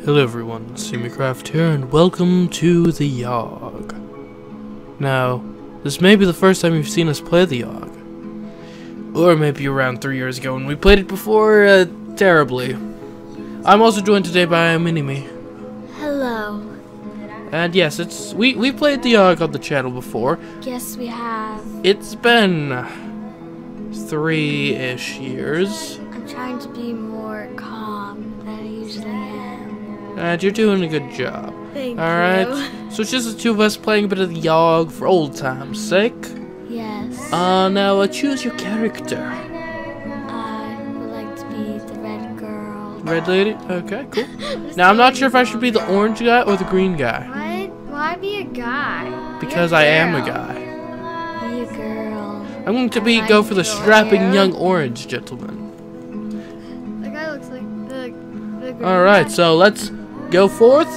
Hello everyone, CMeeCraft here, and welcome to the yawhg. Now, this may be the first time you've seen us play the yawhg. Or maybe around 3 years ago when we played it before, terribly. I'm also joined today by Mini-Me. Hello. And yes, we played the yawhg on the channel before. Yes, we have. It's been 3-ish years. I'm trying to be more calm than I usually am. And you're doing a good job. Thank you. Alright, so it's just the two of us playing a bit of the yawhg for old time's sake. Yes. Now choose your character. I would like to be the red girl. Red lady? Okay, cool. Now I'm not sure if I should be the orange guy or the green guy. Why be a guy? Because I am a guy. Be a girl. I'm going to go for the strapping young orange gentleman. The guy looks like the girl. Alright, so let's go forth,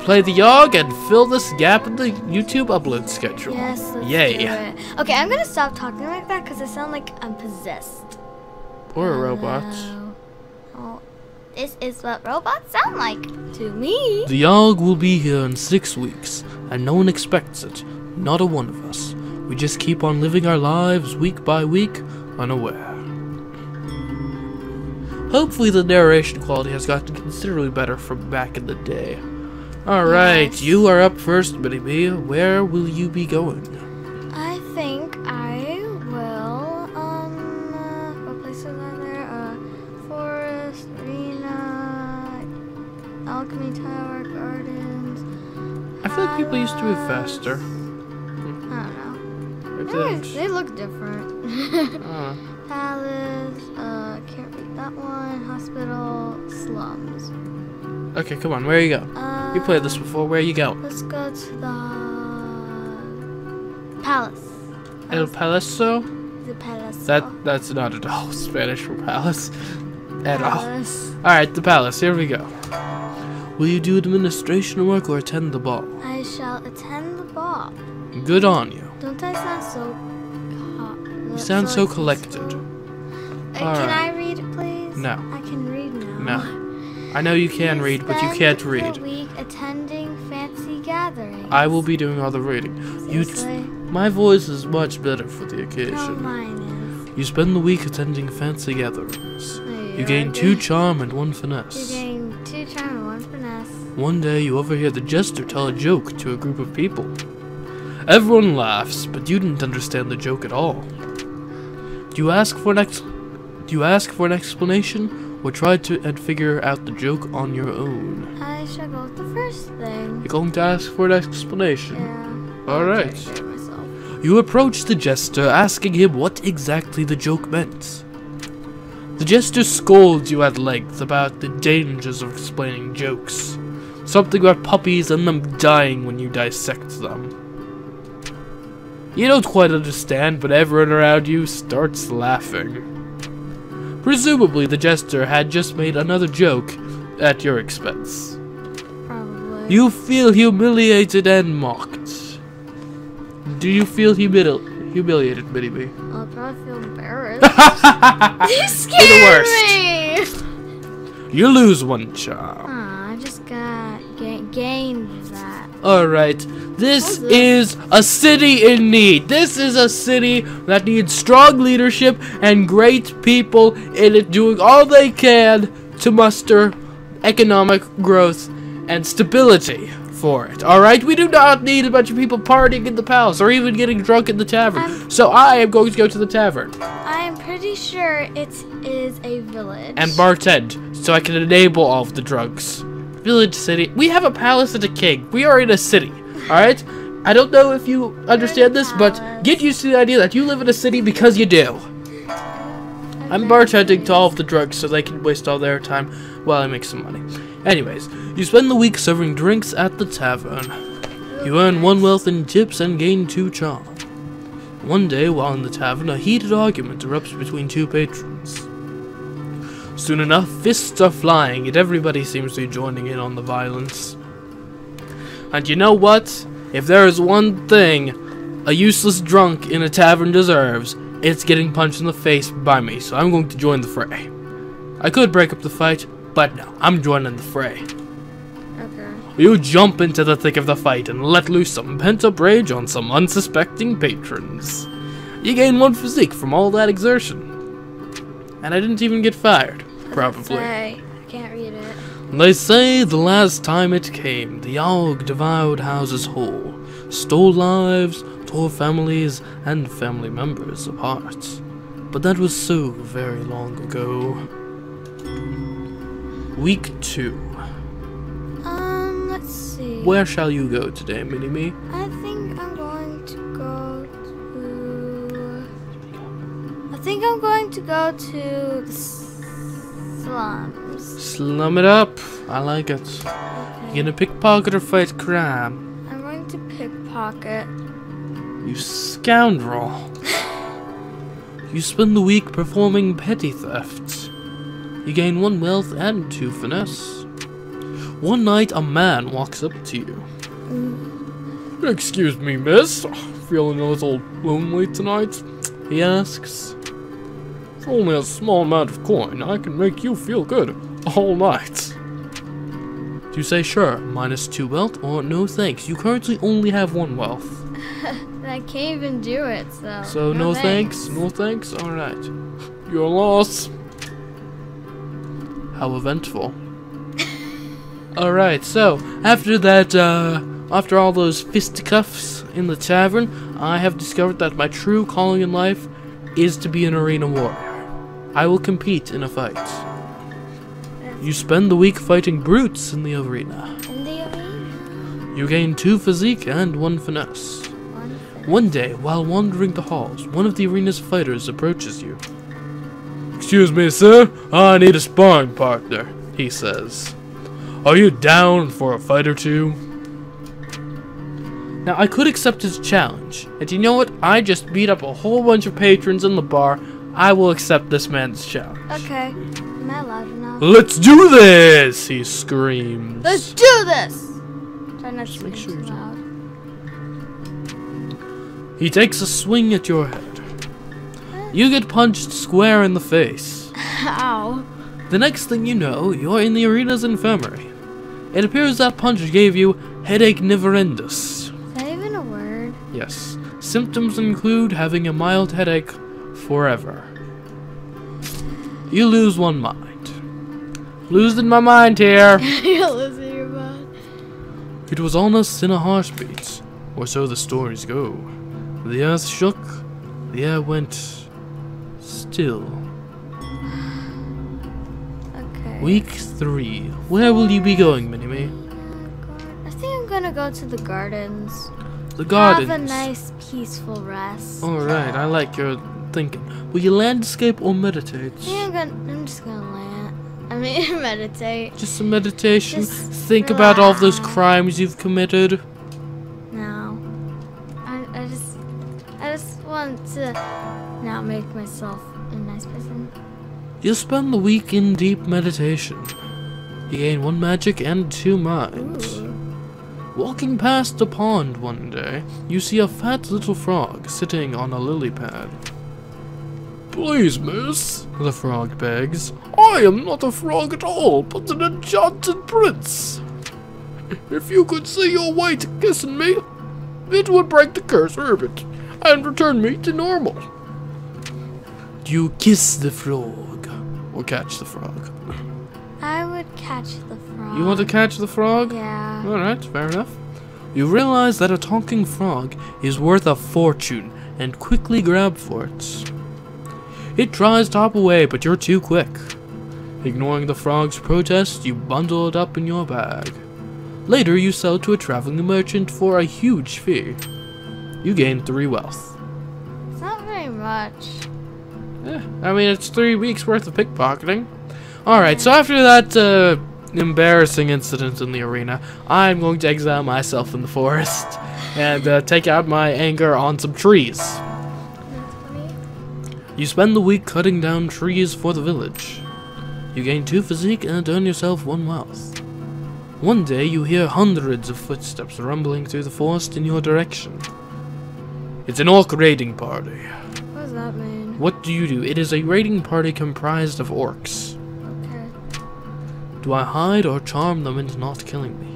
play the yawhg, and fill this gap in the YouTube upload schedule. Yes, let's Yay. do it. Okay, I'm gonna stop talking like that because I sound like I'm possessed. Or a robot. Oh, this is what robots sound like to me. The yawhg will be here in 6 weeks, and no one expects it. Not a one of us. We just keep on living our lives week by week, unaware. Hopefully the narration quality has gotten considerably better from back in the day. Alright, Yes. you are up first, Mini-Me. Where will you be going? I think I will, what places are there? Forest, Arena, Alchemy Tower, Gardens. I feel like people used to move faster. I don't know. Maybe They look different. uh, Palace, can't read that one. Hospital, slums. okay, come on, where you go? You played this before, where you go? Let's go to the palace. El Palacio? The palace. That's not at all Spanish for palace. At all. Palace. Alright, the palace, here we go. Will you do administration work or attend the ball? I shall attend the ball. Good on you. Don't I sound so? You sound so collected. Can I read, please? No. I can read now. No. I know you can read, but you can't read. The week attending fancy gatherings. I will be doing all the reading. My voice is much better for the Oh, occasion. mine is. You spend the week attending fancy gatherings. Oh, You gain 2 charm and 1 You finesse. gain 2 charm and 1 finesse. One day you overhear the jester tell a joke to a group of people. Everyone laughs, but you didn't understand the joke at all. Do you ask for an explanation, or try to figure out the joke on your own? I shall go with the first thing. You're going to ask for an explanation? Yeah. Alright. You approach the jester, asking him what exactly the joke meant. The jester scolds you at length about the dangers of explaining jokes. Something about puppies and them dying when you dissect them. You don't quite understand, but everyone around you starts laughing. Presumably, the jester had just made another joke at your expense. Probably. You feel humiliated and mocked. Do you feel humiliated, Mini-Me? I'll probably feel embarrassed. You scared me! You lose 1 charm. Aw, I just got gained that. Alright, this is a city in need. This is a city that needs strong leadership and great people in it doing all they can to muster economic growth and stability for it. Alright, we do not need a bunch of people partying in the palace or even getting drunk in the tavern. So I am going to go to the tavern. I am pretty sure it is a village. And bartend, so I can enable all of the drugs. Village, city. We have a palace and a king. We are in a city. Alright? I don't know if you understand this, but get used to the idea that you live in a city because you do. I'm bartending to all of the drugs so they can waste all their time while I make some money. Anyways, you spend the week serving drinks at the tavern. You earn 1 wealth in tips and gain 2 charm. One day, while in the tavern, a heated argument erupts between 2 patrons. Soon enough, fists are flying, and everybody seems to be joining in on the violence. And you know what? If there is one thing a useless drunk in a tavern deserves, it's getting punched in the face by me, so I'm going to join the fray. I could break up the fight, but no, I'm joining the fray. Okay. You jump into the thick of the fight and let loose some pent-up rage on some unsuspecting patrons. You gain 1 physique from all that exertion. And I didn't even get fired, probably. I can't read it. They say the last time it came, the yawhg devoured houses whole, stole lives, tore families and family members apart. But that was so very long ago. Week 2. Let's see. Where shall you go today, Mini-Me? I think I'm going to go to the slums. Slum it up. I like it. Okay. You gonna pickpocket or fight crime? I'm going to pickpocket. You scoundrel. You spend the week performing petty theft. You gain 1 wealth and 2 finesse. One night, a man walks up to you. Excuse me, miss. Feeling a little lonely tonight? He asks. For only a small amount of coin, I can make you feel good all night. Do you say sure, minus 2 wealth, or no thanks? You currently only have 1 wealth. I can't even do it, so. So no thanks? No thanks? Alright. Your loss. How eventful. Alright, so after that, after all those fisticuffs in the tavern, I have discovered that my true calling in life is to be an arena warrior. I will compete in a fight. You spend the week fighting brutes in the arena. In the arena? You gain 2 physique and 1 finesse. One day, while wandering the halls, one of the arena's fighters approaches you. Excuse me, sir, I need a sparring partner, he says. Are you down for a fight or 2? Now, I could accept his challenge, and you know what? I just beat up a whole bunch of patrons in the bar. I will accept this man's challenge. Okay. Am I loud enough? Let's do this! He screams. Let's do this! Try not to make speak sure too you're loud. He takes a swing at your head. You get punched square in the face. Ow. The next thing you know, you're in the arena's infirmary. It appears that punch gave you headache never-endus. Is that even a word? Yes. Symptoms include having a mild headache forever. You lose 1 mind. Losing my mind here. You're losing your mind. It was almost in a heartbeat, or so the stories go. The earth shook, the air went still. Okay. Week 3. Where will you be going, Mini-Me? I think I'm gonna go to the gardens. The gardens. Have a nice, peaceful rest. Alright, I like your thinking. Will you landscape or meditate? I think I'm just gonna meditate. Just some meditation? Just Think about all of those crimes you've committed? No. I just want to not make myself a nice person. You'll spend the week in deep meditation. You gain 1 magic and 2 mind. Ooh. Walking past a pond one day, you see a fat little frog sitting on a lily pad. Please, miss, the frog begs. I am not a frog at all, but an enchanted prince. If you could see your way to kissing me, it would break the curse orbit and return me to normal. Do you kiss the frog or catch the frog? I would catch the frog. You want to catch the frog? Yeah. Alright, fair enough. You realize that a talking frog is worth a fortune and quickly grab for it. It tries to hop away, but you're too quick. Ignoring the frog's protest, you bundle it up in your bag. Later, you sell it to a traveling merchant for a huge fee. You gain 3 wealth. It's not very much. I mean, it's 3 weeks worth of pickpocketing. Alright, so after that embarrassing incident in the arena, I'm going to exile myself in the forest and take out my anger on some trees. You spend the week cutting down trees for the village. You gain 2 physique and earn yourself 1 wealth. One day you hear hundreds of footsteps rumbling through the forest in your direction. It's an orc raiding party. What does that mean? What do you do? It is a raiding party comprised of orcs. Okay. Do I hide or charm them into not killing me?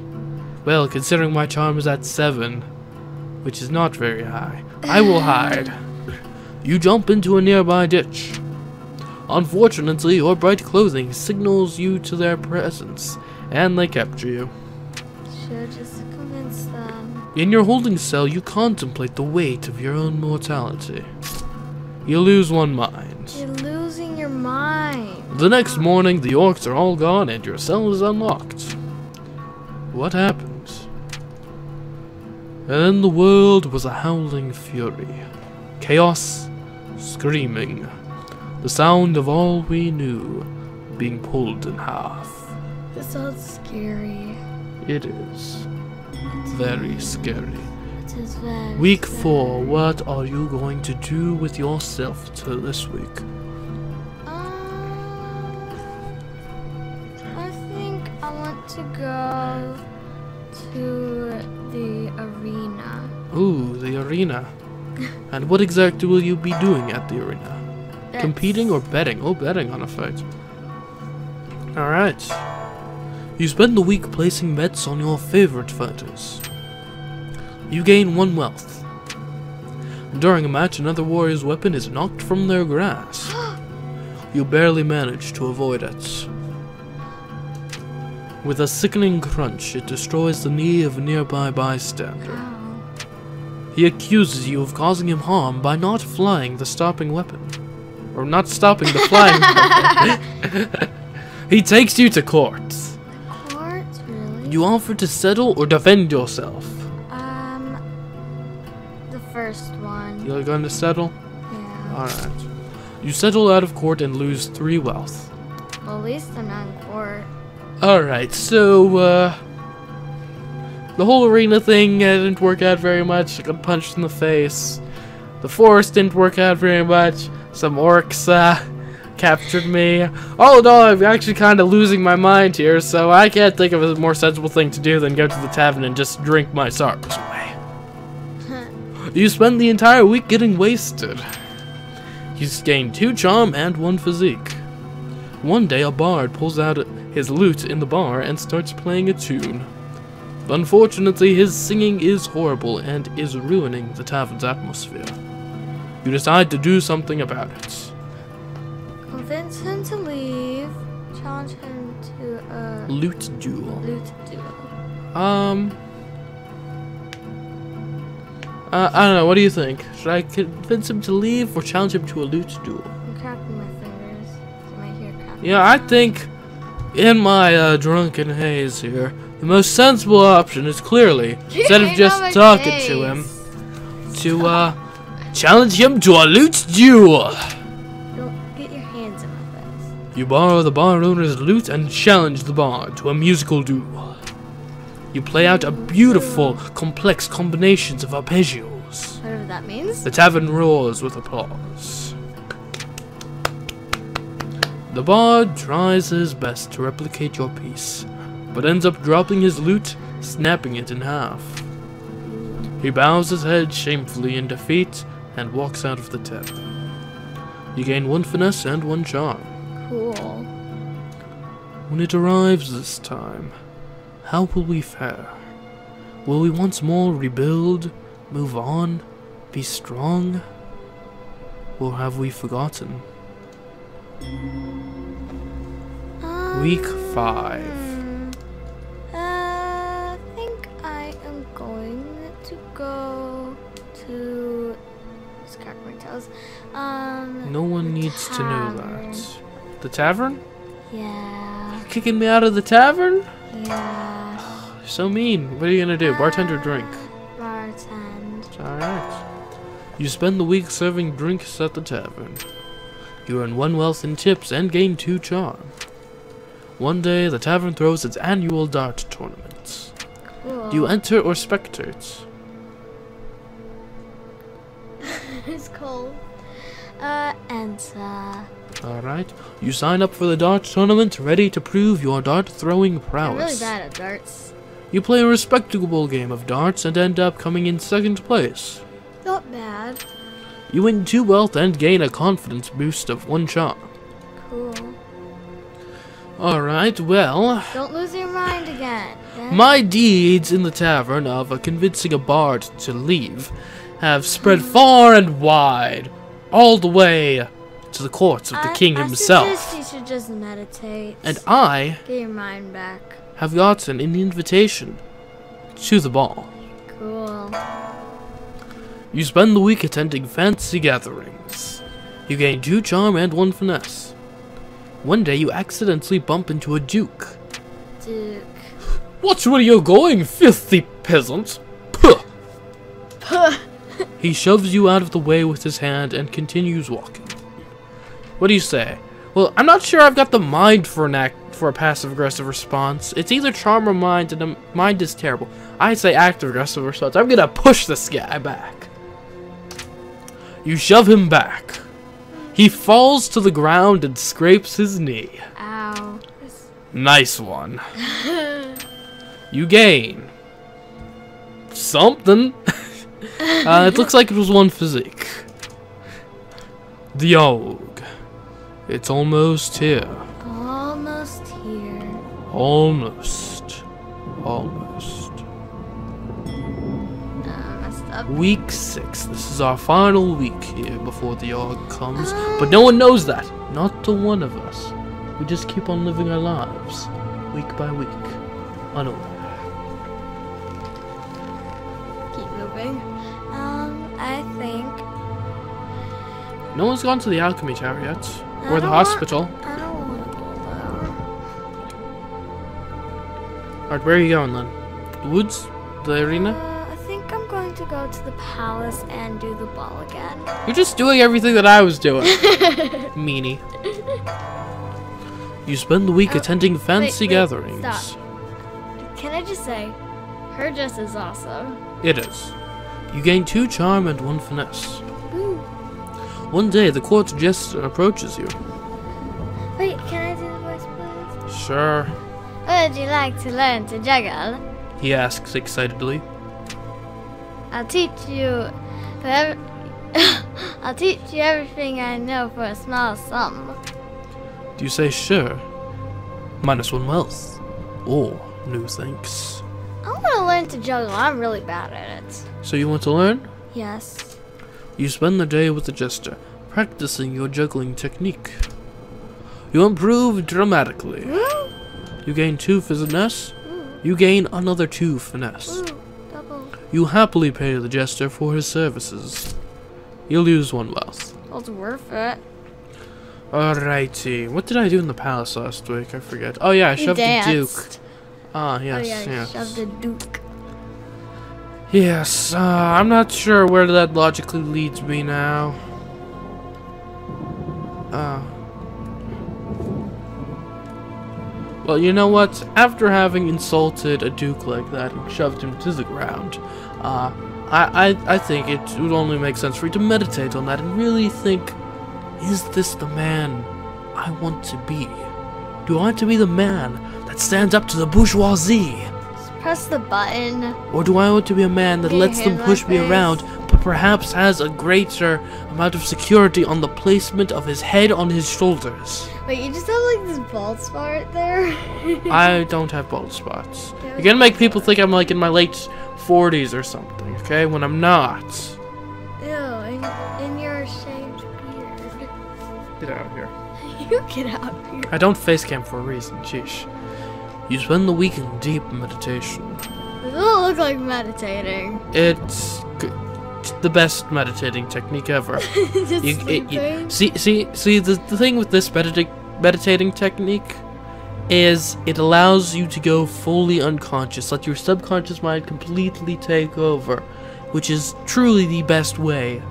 Well, considering my charm is at 7, which is not very high, I will hide. You jump into a nearby ditch. Unfortunately, your bright clothing signals you to their presence, and they capture you. Should just convince them. In your holding cell, you contemplate the weight of your own mortality. You lose one mind. You're losing your mind. The next morning, the orcs are all gone and your cell is unlocked. What happened? And then the world was a howling fury. Chaos, screaming. The sound of all we knew being pulled in half. This sounds scary. It is. Very scary. It is very Week scary. 4, what are you going to do with yourself this week? I think I want to go to the arena. Ooh, the arena. And what exactly will you be doing at the arena? Bets. Competing or betting? Oh, betting on a fight. Alright. You spend the week placing bets on your favorite fighters. You gain 1 wealth. During a match, another warrior's weapon is knocked from their grasp. You barely manage to avoid it. With a sickening crunch, it destroys the knee of a nearby bystander. Ow. He accuses you of causing him harm by not flying the stopping weapon. Or not stopping the flying weapon. He takes you to court. Court? Really? You offer to settle or defend yourself. The first one. You're going to settle? Yeah. Alright. You settle out of court and lose 3 wealth. Well, at least I'm not in court. Alright, so, the whole arena thing didn't work out very much. I got punched in the face. The forest didn't work out very much. Some orcs, captured me. All in all, I'm actually kind of losing my mind here, so I can't think of a more sensible thing to do than go to the tavern and just drink my sorrows away. You spend the entire week getting wasted. You gain 2 charm and 1 physique. One day, a bard pulls out his lute in the bar and starts playing a tune. Unfortunately, his singing is horrible and is ruining the tavern's atmosphere. You decide to do something about it. Convince him to leave. Challenge him to a Lute duel. loot duel. I don't know, what do you think? Should I convince him to leave or challenge him to a lute duel? I'm cracking my fingers. You might hear cracking. Yeah, I think in my drunken haze here, the most sensible option is clearly, instead of just talking to him, to challenge him to a lute duel. Don't get your hands in my face. You borrow the bar owner's lute and challenge the bard to a musical duel. You play out a beautiful, complex combinations of arpeggios. Whatever that means. The tavern roars with applause. The bard tries his best to replicate your piece, but ends up dropping his lute, snapping it in half. He bows his head shamefully in defeat and walks out of the tavern. You gain 1 finesse and 1 charm. Cool. When it arrives this time, how will we fare? Will we once more rebuild, move on, be strong? Or have we forgotten? Week 5. I think I am going to go to. Just crack my toes. No one needs to know tavern. that. The tavern? Yeah. Kicking me out of the tavern? Yeah. So mean. What are you gonna do? Bartender drink? Bartend. Alright. You spend the week serving drinks at the tavern. You earn 1 wealth in tips and gain 2 charm. One day, the tavern throws its annual dart tournament. Cool. Do you enter or spectate? It's cold. Enter. Alright. You sign up for the dart tournament, ready to prove your dart throwing I'm prowess. really bad at darts. You play a respectable game of darts and end up coming in 2nd place. Not bad. You win 2 wealth and gain a confidence boost of 1 charm. Cool. Alright, well, Don't lose your mind again. my deeds in the tavern of convincing a bard to leave have spread far and wide, all the way to the courts of the king himself. I suggest you should just meditate. And I get your mind back. have gotten an invitation to the ball. Cool. You spend the week attending fancy gatherings. You gain 2 charm and 1 finesse. One day you accidentally bump into a duke. Duke. Watch where you're going, filthy peasant! Puh. He shoves you out of the way with his hand and continues walking. What do you say? Well, I'm not sure I've got the mind for a passive-aggressive response. It's either charm or mind, and mind is terrible. I say active-aggressive response. I'm gonna push this guy back. You shove him back. He falls to the ground and scrapes his knee. Ow. Nice one. You gain something. It looks like it was 1 physique. The yawhg. It's almost here. Almost here. Almost. Almost. Messed up. Week 6. This is our final week here before the yawhg comes. But no one knows that. Not the one of us. We just keep on living our lives. Week by week. Unaware. Keep moving. I think... No one's gone to the alchemy tower yet. Or the I hospital. don't want to go there. Alright, where are you going then? The woods? The arena? I think I'm going to go to the palace and do the ball again. You're just doing everything that I was doing. Meanie. You spend the week attending fancy gatherings. Stop. Can I just say, her dress is awesome. It is. You gain 2 charm and 1 finesse. Ooh. One day, the court jester approaches you. Wait, can I do the voice, please? Sure, Would you like to learn to juggle? he asks excitedly. I'll teach you. I'll teach you everything I know for a small sum. Do you say sure? -1 wealth. Or no thanks. I want to learn to juggle. I'm really bad at it. So you want to learn? Yes. You spend the day with the jester, practicing your juggling technique. You improve dramatically. Woo! You gain 2 finesse. Ooh. You gain another 2 finesse. Ooh, double. You happily pay the jester for his services. You lose 1 wealth. Well, it's worth it. Alrighty. What did I do in the palace last week? I forget. Oh yeah, I shoved the duke. Ah, yes, Oh yeah, yes. shove the duke. Yes, I'm not sure where that logically leads me now. Well, you know what? After having insulted a duke like that and shoved him to the ground, I think it would only make sense for you to meditate on that and really think, is this the man I want to be? Do I want to be the man that stands up to the bourgeoisie? Just press the button. Or do I want to be a man that Get lets your them hand push like me this. around, but perhaps has a greater amount of security on the placement of his head on his shoulders? Wait, you just have like this bald spot right there? I don't have bald spots. You're gonna make people think I'm like in my late 40s or something, okay? When I'm not. Ew, in your shaved beard. Get out of here. You get out here. I don't face cam for a reason, sheesh. You spend the week in deep meditation. It doesn't look like meditating. It's the best meditating technique ever. Just sleeping. See, the thing with this meditating technique is it allows you to go fully unconscious, let your subconscious mind completely take over, which is truly the best way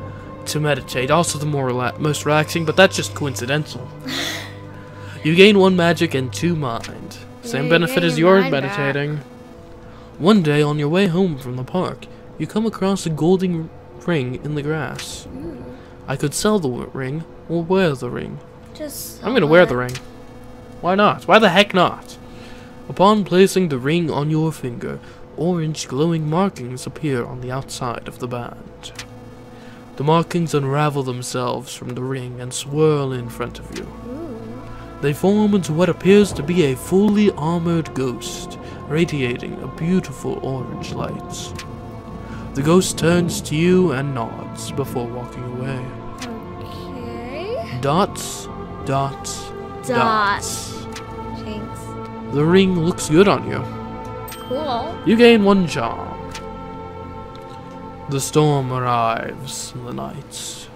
to meditate. Also the most relaxing, but that's just coincidental. You gain 1 magic and 2 mind. Same you benefit gain as your yours mind meditating. One day on your way home from the park, you come across a golden ring in the grass. Ooh, I could sell the ring or wear the ring. just I'm gonna wear the ring. Why not? Why the heck not? Upon placing the ring on your finger, orange glowing markings appear on the outside of the band. The markings unravel themselves from the ring and swirl in front of you. Ooh. They form into what appears to be a fully armored ghost, radiating a beautiful orange light. The ghost turns to you and nods before walking away. Okay. Dots, dots, dots. Jinx. The ring looks good on you. Cool. You gain 1 charm. The storm arrives in the night.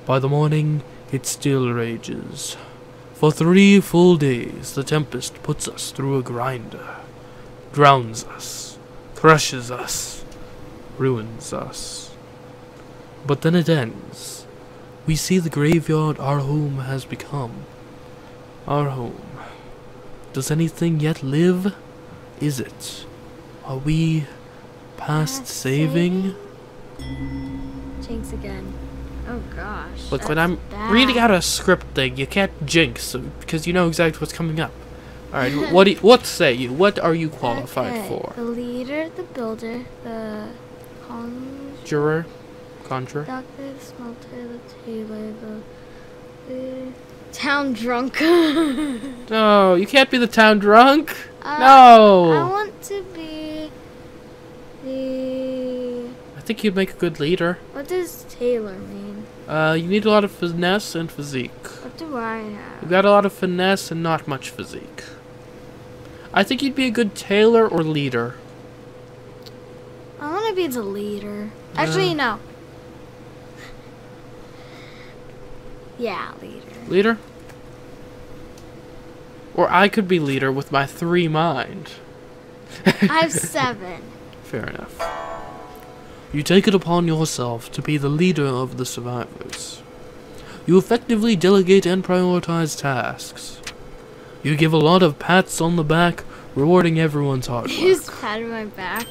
By the morning, it still rages. For 3 full days, the tempest puts us through a grinder. Drowns us, crushes us, ruins us. But then it ends. We see the graveyard our home has become. Our home. Does anything yet live? Is it? Are we past saving? Jinx again. Oh gosh. Look, when I'm reading out a script thing, you can't jinx because you know exactly what's coming up. All right, what say you? What are you qualified for? The leader, the builder, the Conjurer. doctor, the smelter, the tailor, the town drunk. No, you can't be the town drunk. I No. want to be the. I think you'd make a good leader. What does tailor mean? You need a lot of finesse and physique. What do I have? You've got a lot of finesse and not much physique. I think you'd be a good tailor or leader. I want to be the leader. Actually, no. Yeah, leader. Leader? Or I could be leader with my 3 mind. I have 7. Fair enough. You take it upon yourself to be the leader of the survivors. You effectively delegate and prioritize tasks. You give a lot of pats on the back, rewarding everyone's hard work. You just patted my back.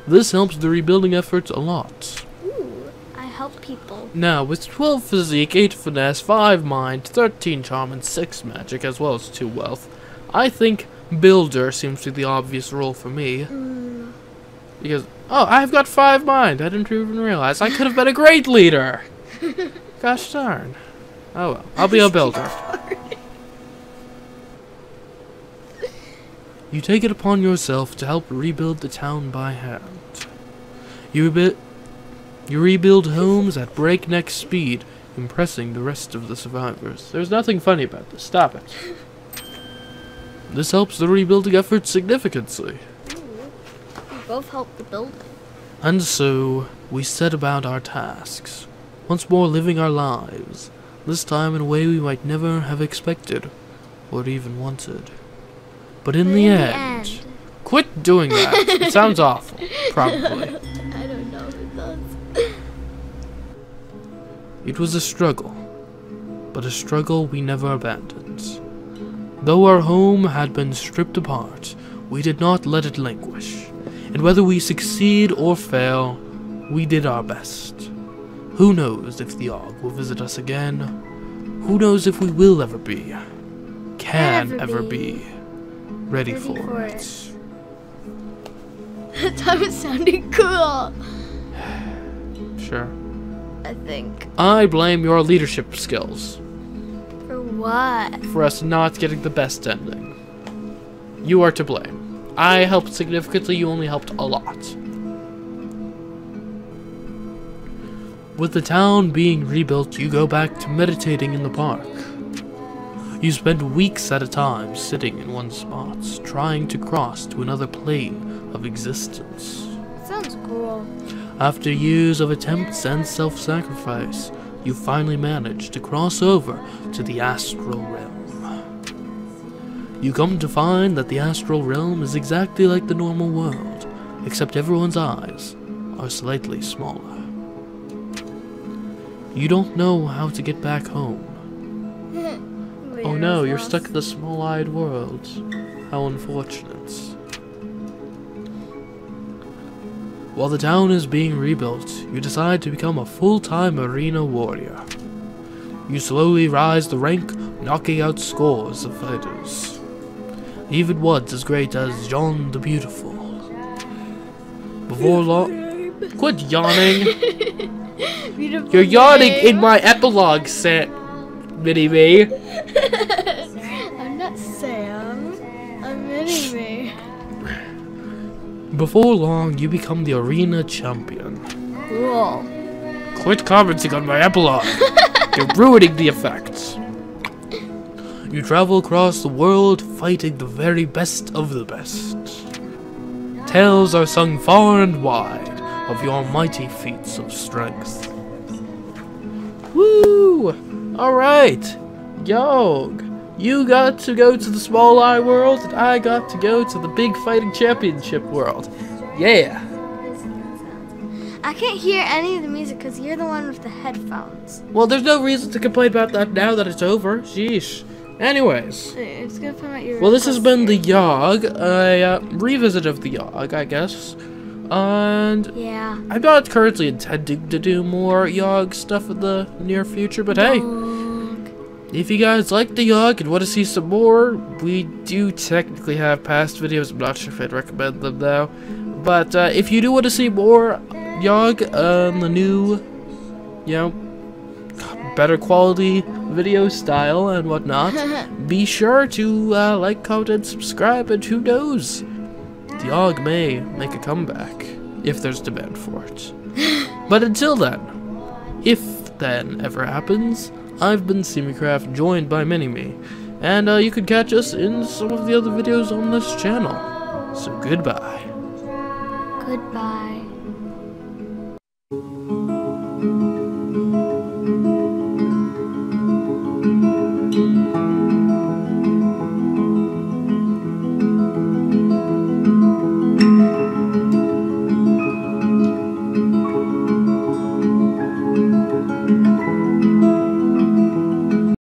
This helps the rebuilding efforts a lot. Ooh, I help people. Now, with 12 physique, 8 finesse, 5 mind, 13 charm, and 6 magic, as well as 2 wealth, I think builder seems to be the obvious role for me. Because, oh, I've got 5 mind. I didn't even realize. I could have been a great leader. Gosh darn. Oh well, I'll be a builder. You take it upon yourself to help rebuild the town by hand. You rebuild homes at breakneck speed, impressing the rest of the survivors. There's nothing funny about this. Stop it. This helps the rebuilding effort significantly. We both help the building. And so, we set about our tasks, once more living our lives, this time in a way we might never have expected, or even wanted. But in the end, quit doing that. It sounds awful, probably. I don't know if it does. It was a struggle, but a struggle we never abandoned. Though our home had been stripped apart, we did not let it languish. And whether we succeed or fail, we did our best. Who knows if the yawhg will visit us again? Who knows if we will ever be, can ever be, ready for it. That was sounding cool. Sure. I think. I blame your leadership skills. For what? For us not getting the best ending. You are to blame. I helped significantly, you only helped a lot. With the town being rebuilt, you go back to meditating in the park. You spend weeks at a time sitting in one spot, trying to cross to another plane of existence. Sounds cool. After years of attempts and self-sacrifice, you finally manage to cross over to the astral realm. You come to find that the astral realm is exactly like the normal world, except everyone's eyes are slightly smaller. You don't know how to get back home. Oh no, you're stuck in the small-eyed world. How unfortunate. While the town is being rebuilt, you decide to become a full-time arena warrior. You slowly rise the rank, knocking out scores of fighters. Even ones as great as John the Beautiful. Before long... Quit yawning! You're yawning in my epilogue set, Mini-Me! before long, you become the arena champion. Cool. Quit commenting on my epilogue. You're ruining the effects. You travel across the world fighting the very best of the best. Tales are sung far and wide of your mighty feats of strength. Woo! Alright, Yog, you got to go to the small eye world, and I got to go to the big fighting championship world. Yeah! I can't hear any of the music because you're the one with the headphones. Well, there's no reason to complain about that now that it's over. Sheesh. Anyways. It's gonna put out your Well, this has been the Yawg, a revisit of the Yawg, I guess. And yeah, I'm not currently intending to do more Yawg stuff in the near future, but hey, if you guys like the Yawg and want to see some more, we do technically have past videos. I'm not sure if I'd recommend them now. But if you do want to see more Yawg, the new, you know, better quality video style and whatnot, be sure to like, comment, and subscribe, and who knows, the Yawg may make a comeback if there's demand for it. But until then, if then ever happens, I've been CMeeCraft, joined by Mini-Me, and you can catch us in some of the other videos on this channel. So goodbye. goodbye.